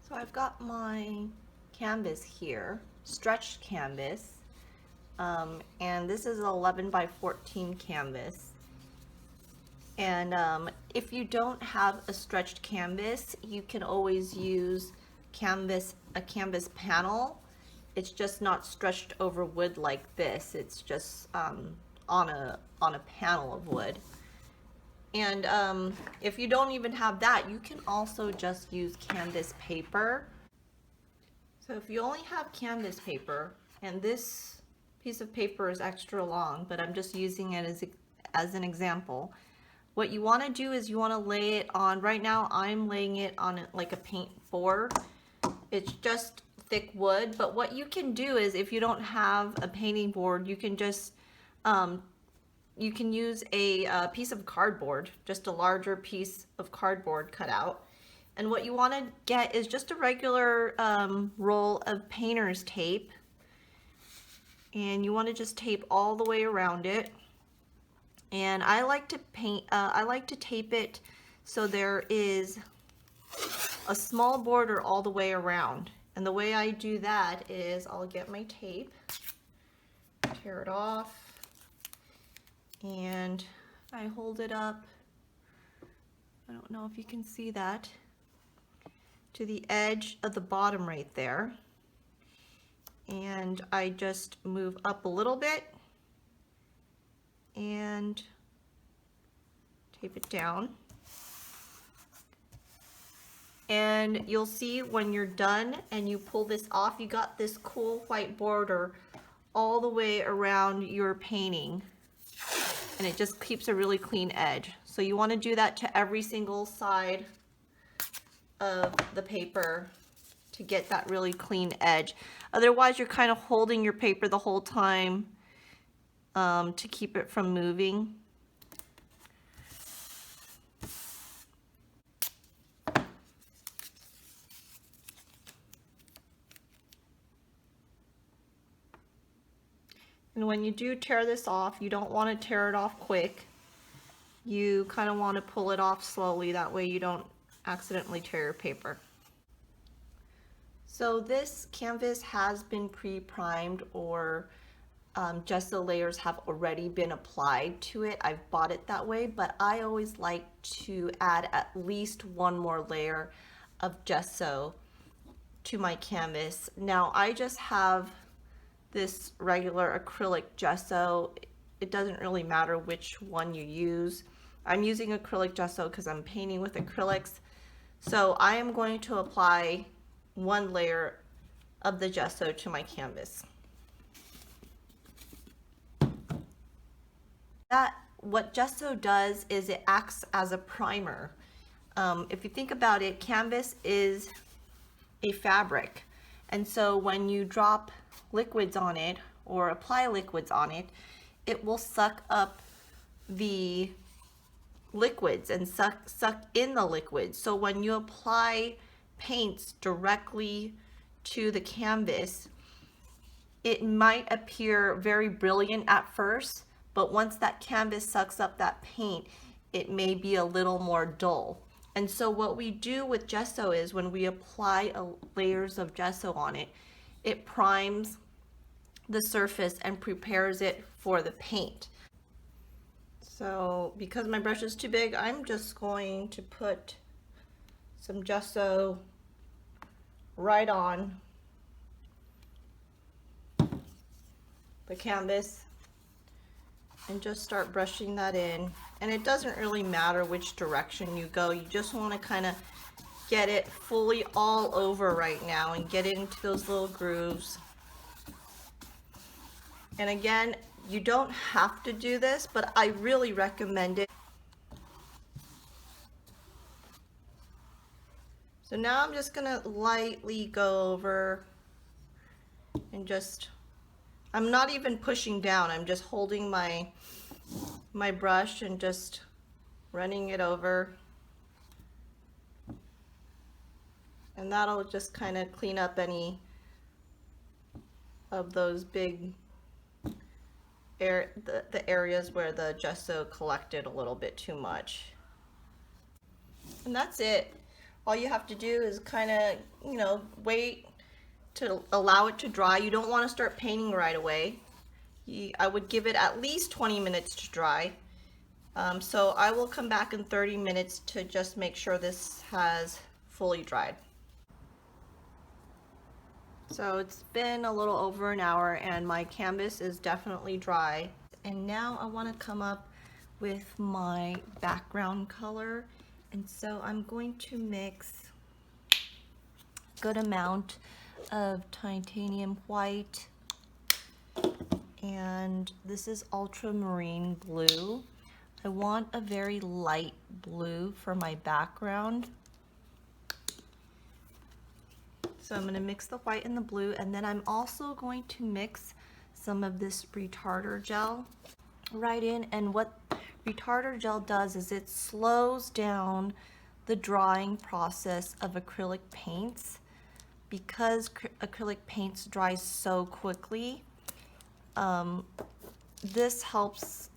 So I've got my canvas here, stretched canvas, and this is an 11 by 14 canvas. And if you don't have a stretched canvas, you can always use a canvas panel. It's just not stretched over wood like this. It's just on a panel of wood. And if you don't even have that, you can also just use canvas paper. So if you only have canvas paper, and this piece of paper is extra long, but I'm just using it as an example, what you want to do is you want to lay it on, right now I'm laying it on like a paint board. It's just thick wood, but what you can do is if you don't have a painting board, you can just you can use a piece of cardboard, just a larger piece of cardboard cut out. And what you want to get is just a regular roll of painter's tape. And you want to just tape all the way around it. And I like to tape it so there is a small border all the way around. And the way I do that is I'll get my tape, tear it off, and I hold it up, I don't know if you can see that, to the edge of the bottom right there. And I just move up a little bit and tape it down. And you'll see when you're done and you pull this off, you got this cool white border all the way around your painting. And it just keeps a really clean edge. So you want to do that to every single side of the paper to get that really clean edge. Otherwise, you're kind of holding your paper the whole time to keep it from moving. And when you do tear this off, you don't want to tear it off quick. You kind of want to pull it off slowly, that way you don't accidentally tear your paper. So this canvas has been pre-primed, or gesso layers have already been applied to it. I've bought it that way, but I always like to add at least one more layer of gesso to my canvas. Now I just have this regular acrylic gesso. It doesn't really matter which one you use. I'm using acrylic gesso because I'm painting with acrylics. So I am going to apply one layer of the gesso to my canvas. What gesso does is it acts as a primer. If you think about it, canvas is a fabric. And so when you drop liquids on it or apply liquids on it, it will suck up the liquids and suck in the liquids. So when you apply paints directly to the canvas, it might appear very brilliant at first, but once that canvas sucks up that paint, it may be a little more dull. And so what we do with gesso is when we apply layers of gesso on it, it primes the surface and prepares it for the paint. So because my brush is too big, I'm just going to put some gesso right on the canvas and just start brushing that in. And it doesn't really matter which direction you go, you just want to kind of get it fully all over right now and get it into those little grooves. And again, you don't have to do this, but I really recommend it. So now I'm just gonna lightly go over and just, I'm not even pushing down, I'm just holding my brush and just running it over. And that'll just kind of clean up any of those big the areas where the gesso collected a little bit too much. And that's it. all you have to do is kind of, you know, wait to allow it to dry. You don't want to start painting right away. I would give it at least 20 minutes to dry. So I will come back in 30 minutes to just make sure this has fully dried. So it's been a little over an hour and my canvas is definitely dry. And now I want to come up with my background color. And so I'm going to mix a good amount of titanium white, and this is ultramarine blue. I want a very light blue for my background. So I'm going to mix the white and the blue, and then I'm also going to mix some of this retarder gel right in. And what retarder gel does is it slows down the drying process of acrylic paints. Because acrylic paints dry so quickly, this helps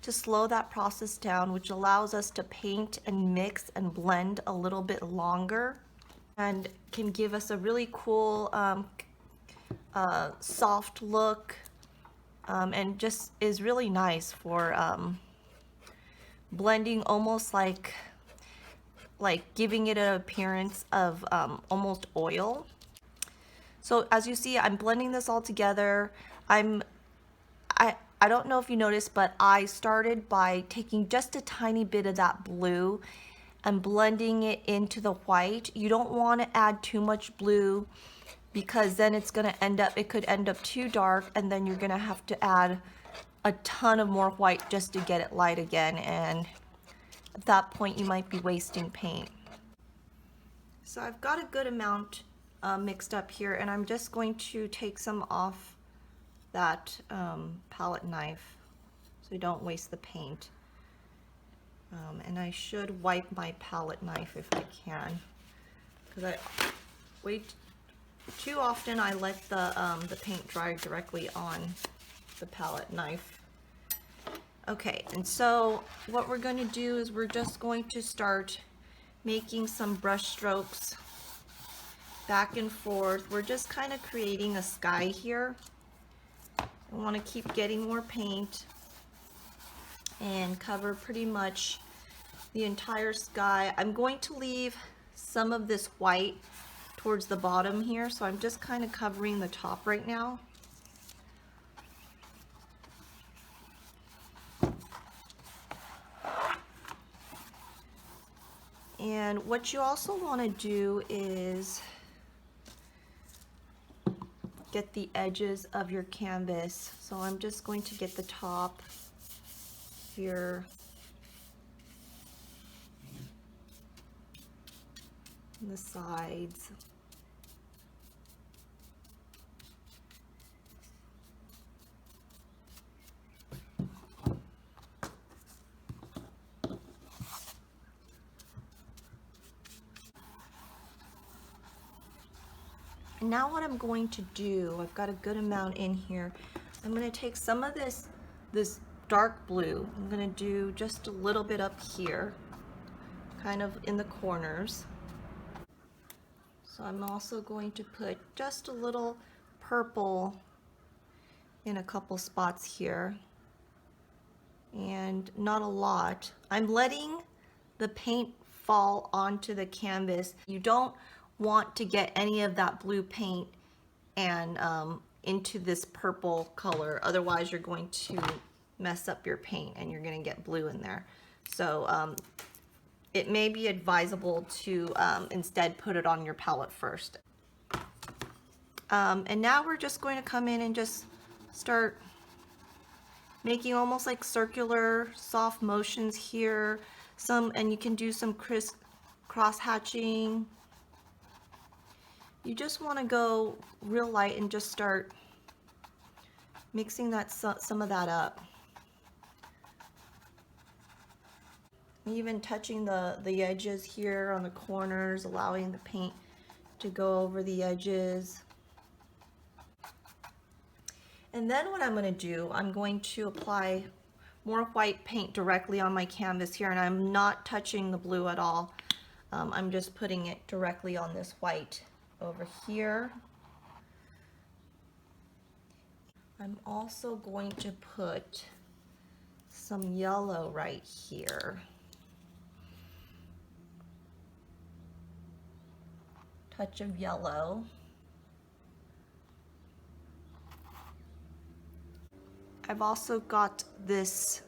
to slow that process down, which allows us to paint and mix and blend a little bit longer and can give us a really cool soft look, and just is really nice for blending, almost like giving it an appearance of almost oil. So as you see, I'm blending this all together. I don't know if you noticed, but I started by taking just a tiny bit of that blue and blending it into the white. You don't want to add too much blue because then it's going to it could end up too dark, and then you're going to have to add a ton of more white just to get it light again, and at that point you might be wasting paint. So I've got a good amount mixed up here, and I'm just going to take some off that palette knife so you don't waste the paint. And I should wipe my palette knife if I can, because too often I let the paint dry directly on the palette knife. Okay, and so what we're going to do is we're just going to start making some brush strokes back and forth. We're just kind of creating a sky here. I want to keep getting more paint and cover pretty much the entire sky. I'm going to leave some of this white towards the bottom here, so I'm just kind of covering the top right now. And what you also want to do is get the edges of your canvas. So I'm just going to get the top here and the sides. And now what I'm going to do, I've got a good amount in here. I'm going to take some of this dark blue. I'm going to do just a little bit up here, kind of in the corners. So I'm also going to put just a little purple in a couple spots here, and not a lot. I'm letting the paint fall onto the canvas. You don't want to get any of that blue paint and into this purple color, otherwise you're going to mess up your paint and you're going to get blue in there. So it may be advisable to instead put it on your palette first. And now we're just going to come in and just start making almost like circular soft motions here. And you can do some cross hatching. You just want to go real light and just start mixing some of that up. Even touching the edges here on the corners, allowing the paint to go over the edges. And then what I'm going to do, I'm going to apply more white paint directly on my canvas here, and I'm not touching the blue at all. I'm just putting it directly on this white over here. I'm also going to put some yellow right here. Touch of yellow. I've also got this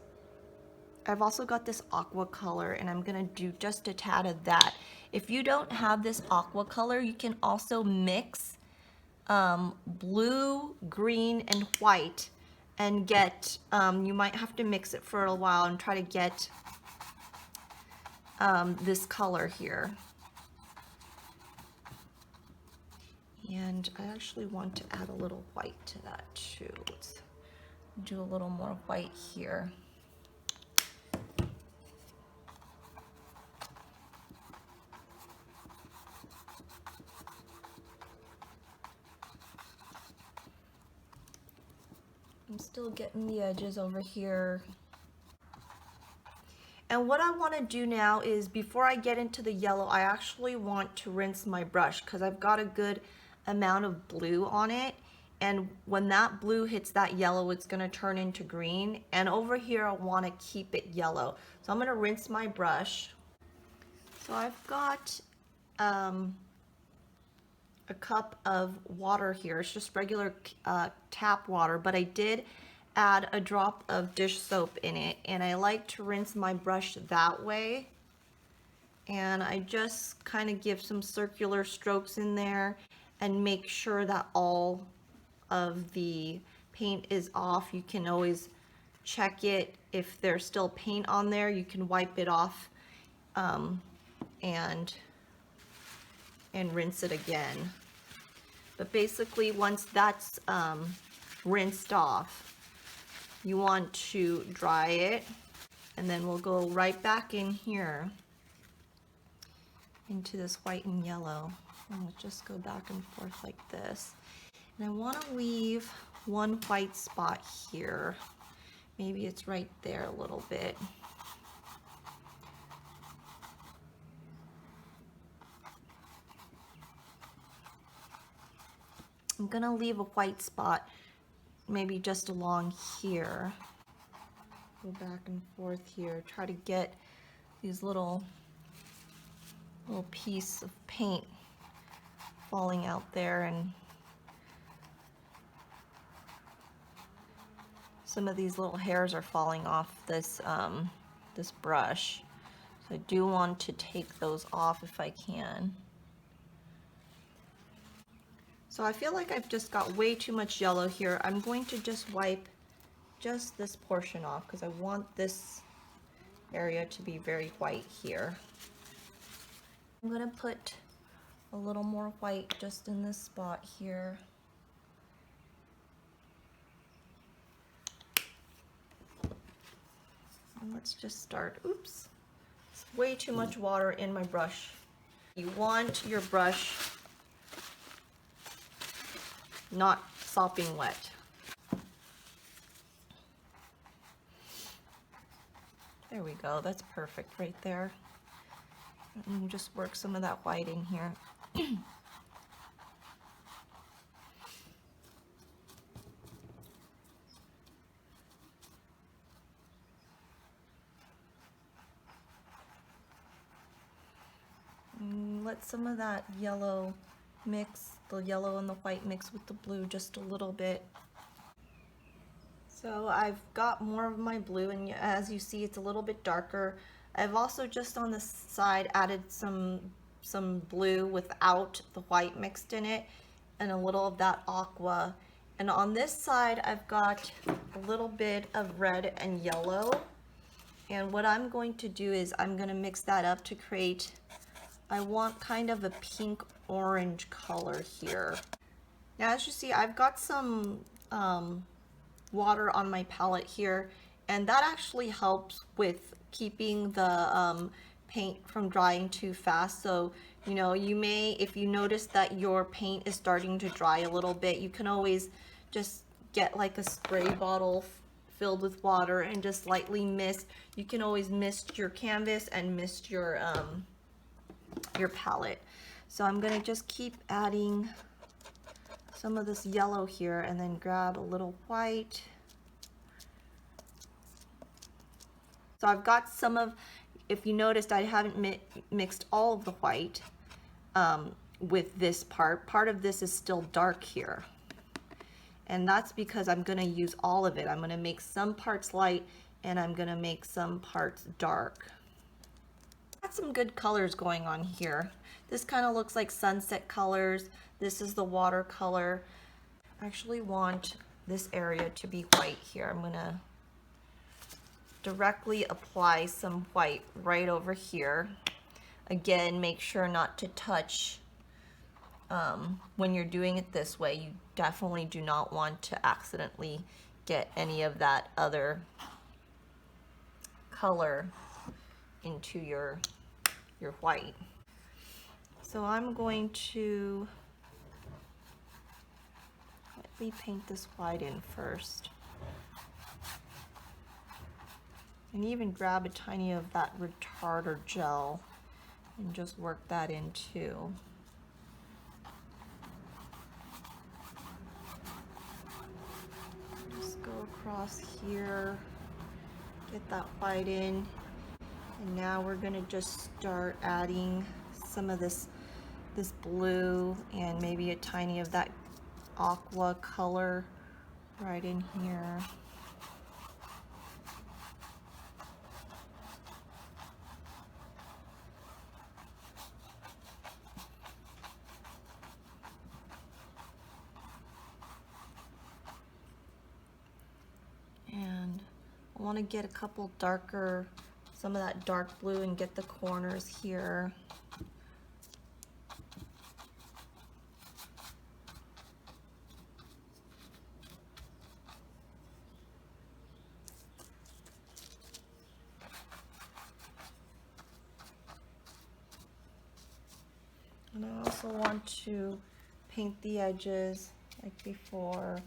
aqua color, and I'm gonna do just a tad of that. If you don't have this aqua color, you can also mix blue, green, and white and get, you might have to mix it for a while and try to get this color here. And I actually want to add a little white to that too. Let's do a little more white here. I'm still getting the edges over here. And what I want to do now is, before I get into the yellow, I actually want to rinse my brush because I've got a good amount of blue on it. And when that blue hits that yellow, it's going to turn into green. And over here, I want to keep it yellow. So I'm going to rinse my brush. So I've got a cup of water here. It's just regular tap water, but I did add a drop of dish soap in it, and I like to rinse my brush that way. And I just kind of give some circular strokes in there and make sure that all of the paint is off. You can always check it. If there's still paint on there, you can wipe it off and rinse it again. But basically, once that's rinsed off, you want to dry it, and then we'll go right back in here into this white and yellow, and we'll just go back and forth like this. And I want to leave one white spot here. Maybe it's right there a little bit. I'm gonna leave a white spot maybe just along here. Go back and forth here, try to get these little piece of paint falling out there, and some of these little hairs are falling off this this brush. So I do want to take those off if I can. So I feel like I've just got way too much yellow here. I'm going to just wipe just this portion off because I want this area to be very white here. I'm going to put a little more white just in this spot here. And let's just start. Oops, it's way too much water in my brush. You want your brush not sopping wet. There we go, that's perfect right there. And just work some of that white in here. And let some of that yellow mix, the yellow and the white mix with the blue just a little bit. So I've got more of my blue, and as you see, it's a little bit darker. I've also just on the side added some blue without the white mixed in it, and a little of that aqua. And on this side, I've got a little bit of red and yellow. And what I'm going to do is I'm going to mix that up to create, I want kind of a pink orange color here. Now, as you see, I've got some water on my palette here, and that actually helps with keeping the paint from drying too fast. So, you know, you may, if you notice that your paint is starting to dry a little bit, you can always just get like a spray bottle filled with water and just lightly mist. You can always mist your canvas and mist your your palette. So I'm gonna just keep adding some of this yellow here and then grab a little white. So I've got some of, if you noticed, I haven't mixed all of the white with this part. Part of this is still dark here. And that's because I'm gonna use all of it. I'm gonna make some parts light and I'm gonna make some parts dark. Got some good colors going on here. This kind of looks like sunset colors. This is the watercolor. I actually want this area to be white here. I'm gonna directly apply some white right over here. Again, make sure not to touch when you're doing it this way. You definitely do not want to accidentally get any of that other color into your white. So I'm going to lightly paint this white in first. And even grab a tiny of that retarder gel and just work that in too. Just go across here, get that white in, and now we're gonna just start adding some of this blue and maybe a tiny of that aqua color right in here. And I want to get a couple darker, some of that dark blue, and get the corners here. And I also want to paint the edges like before.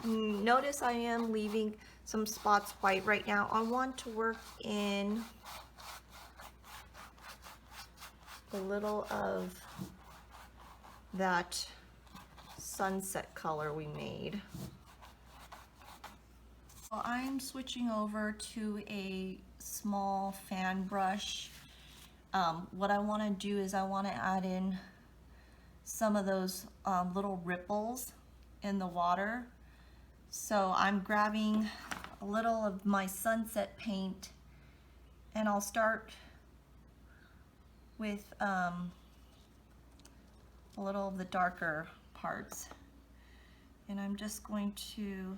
Notice I am leaving some spots white right now. I want to work in a little of that sunset color we made. Well, I'm switching over to a small fan brush. What I want to do is I want to add in some of those little ripples in the water. So I'm grabbing a little of my sunset paint, and I'll start with a little of the darker parts. And I'm just going to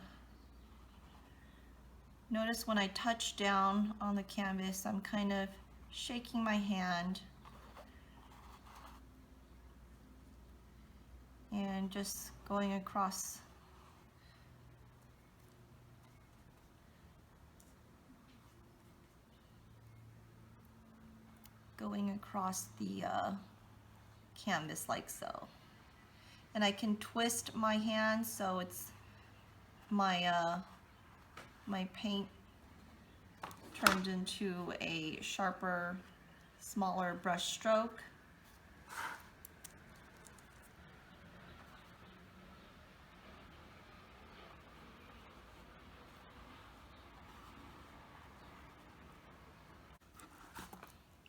notice when I touch down on the canvas, I'm kind of shaking my hand and just going across the canvas like so. And I can twist my hand so it's my my paint turned into a sharper, smaller brush stroke.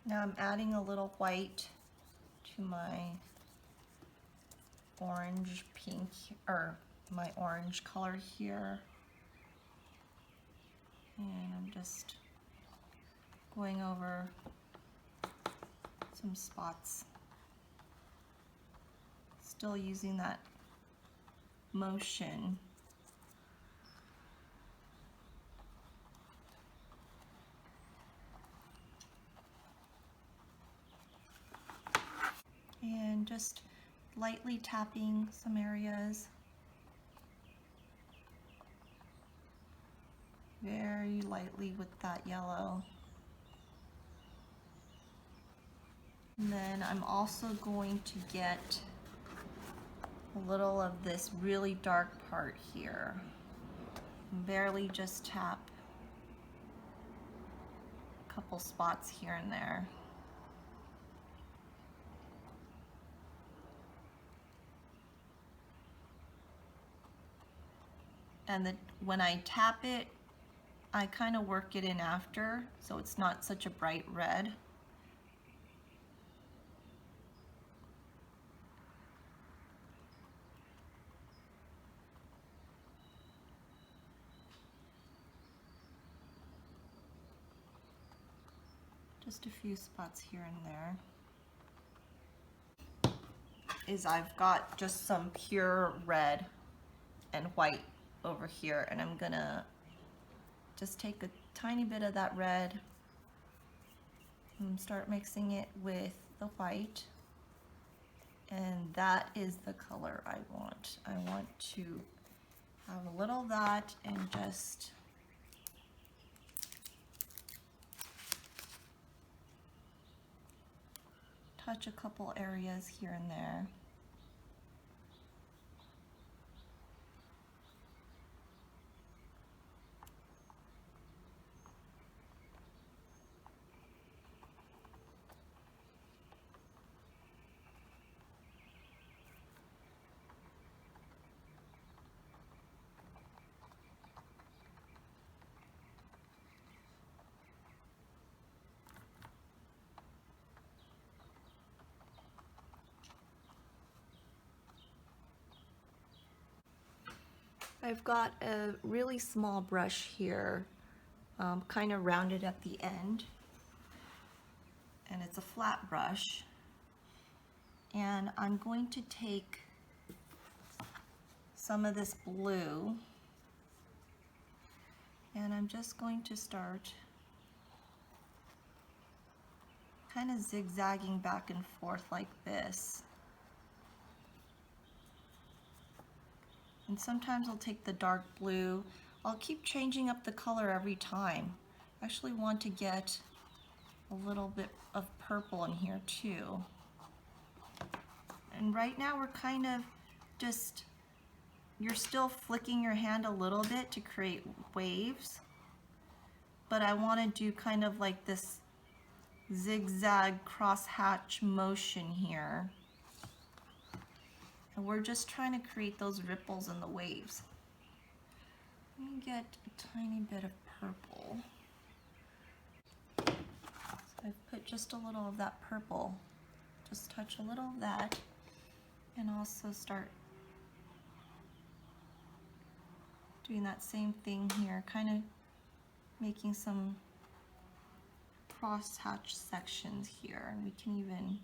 Now I'm adding a little white to my orange pink, or my orange color here. And I'm just going over some spots. Still using that motion. And just lightly tapping some areas. Very lightly with that yellow. And then I'm also going to get a little of this really dark part here. Barely just tap a couple spots here and there. And when I tap it, I kind of work it in after, so it's not such a bright red. Just a few spots here and there. I've got just some pure red and white over here, and I'm gonna just take a tiny bit of that red and start mixing it with the white, and that is the color I want. I want to have a little of that and just touch a couple areas here and there. I've got a really small brush here, kind of rounded at the end, and it's a flat brush, and I'm going to take some of this blue and I'm just going to start kind of zigzagging back and forth like this. And sometimes I'll take the dark blue. I'll keep changing up the color every time. I actually want to get a little bit of purple in here too. And right now we're kind of just, you're still flicking your hand a little bit to create waves, but I want to do kind of like this zigzag crosshatch motion here. And we're just trying to create those ripples in the waves. Let me get a tiny bit of purple. So I've put just a little of that purple. Just touch a little of that and also start doing that same thing here, kind of making some crosshatch sections here. And we can even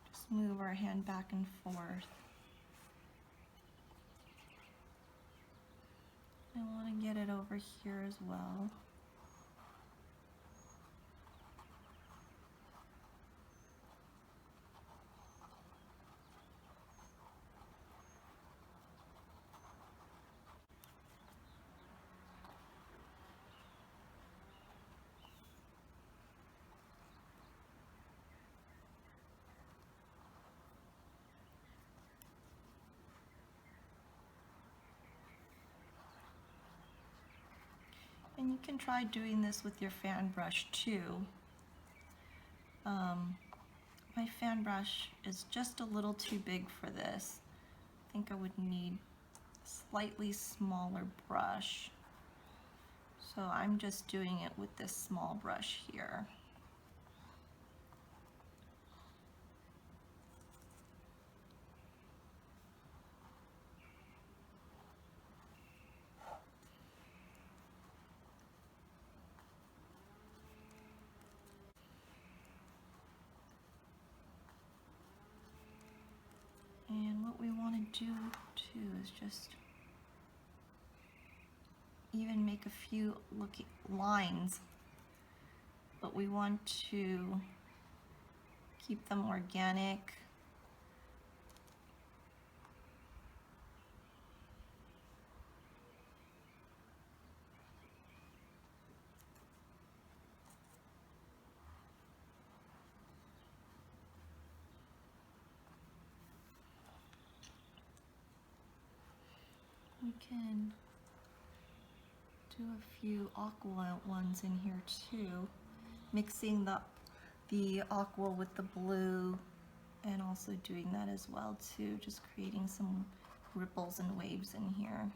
just move our hand back and forth. I want to get it over here as well. And you can try doing this with your fan brush too. My fan brush is just a little too big for this. I think I would need a slightly smaller brush. So I'm just doing it with this small brush here. And what we want to do too is just even make a few lines, but we want to keep them organic We can do a few aqua ones in here too, mixing the aqua with the blue, and also doing that as well too, just creating some ripples and waves in here.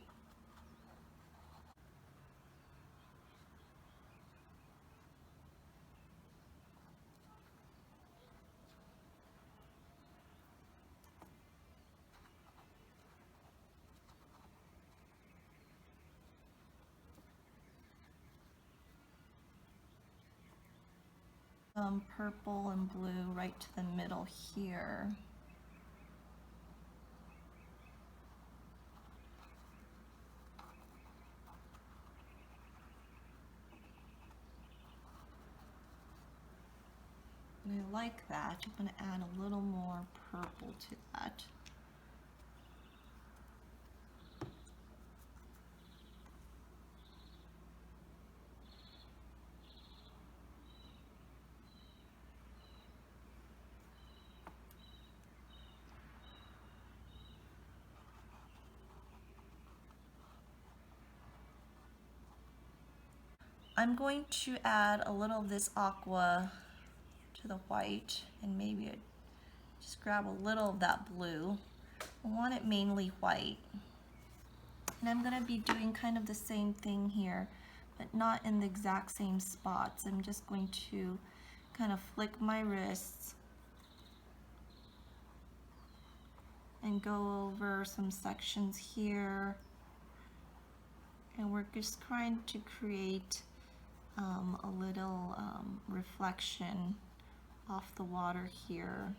Purple and blue right to the middle here. And I like that. I'm going to add a little more purple to that. I'm going to add a little of this aqua to the white, and maybe just grab a little of that blue. I want it mainly white. And I'm going to be doing kind of the same thing here, but not in the exact same spots. I'm just going to kind of flick my wrists and go over some sections here. And we're just trying to create a little reflection off the water here.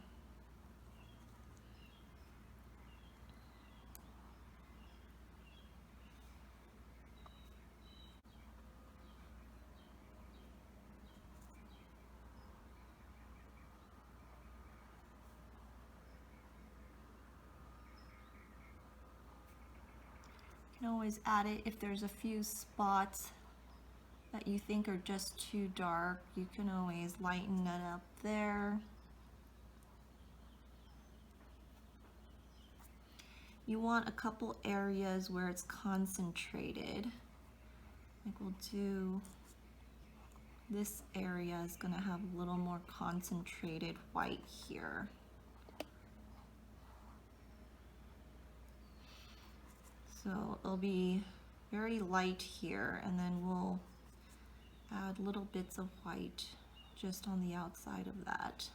You can always add it if there's a few spots that you think are just too dark. You can always lighten that up there. You want a couple areas where it's concentrated. Like we'll do this area is going to have a little more concentrated white here. So it'll be very light here, and then we'll add little bits of white just on the outside of that.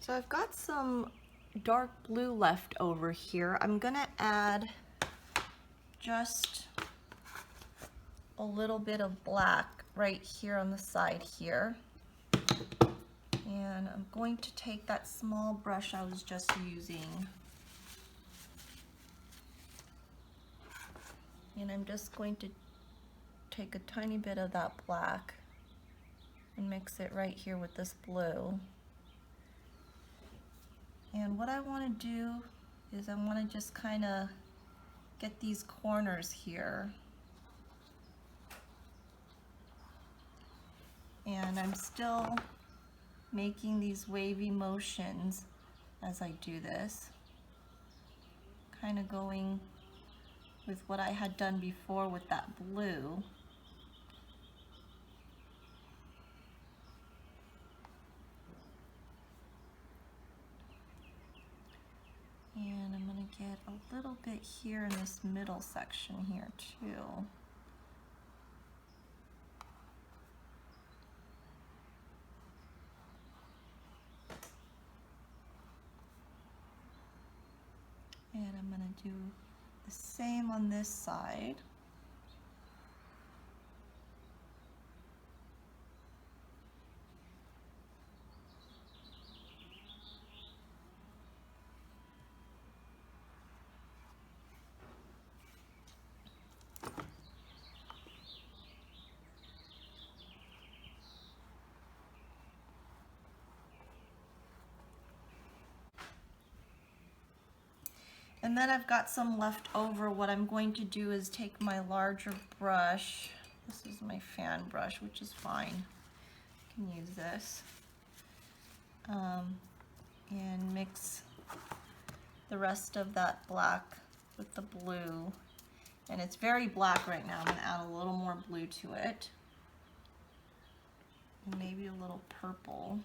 So I've got some dark blue left over here. I'm gonna add just a little bit of black right here on the side here. And I'm going to take that small brush I was just using, and I'm just going to take a tiny bit of that black and mix it right here with this blue. And what I want to do is I want to just kind of get these corners here. And I'm still making these wavy motions as I do this, kind of going with what I had done before with that blue. And I'm going to get a little bit here in this middle section here too. And I'm going to do the same on this side. And then I've got some left over. What I'm going to do is take my larger brush This is my fan brush, which is fine. I can use this. And mix the rest of that black with the blue. And it's very black right now. I'm going to add a little more blue to it. And maybe a little purple.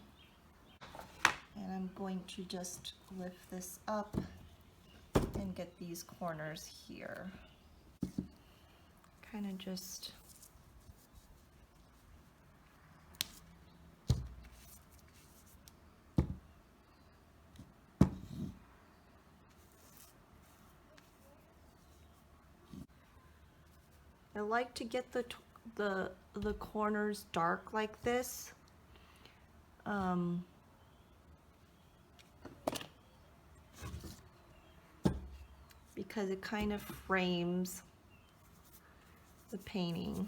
And I'm going to just lift this up and get these corners here. Kind of just I like to get the corners dark like this. Because it kind of frames the painting.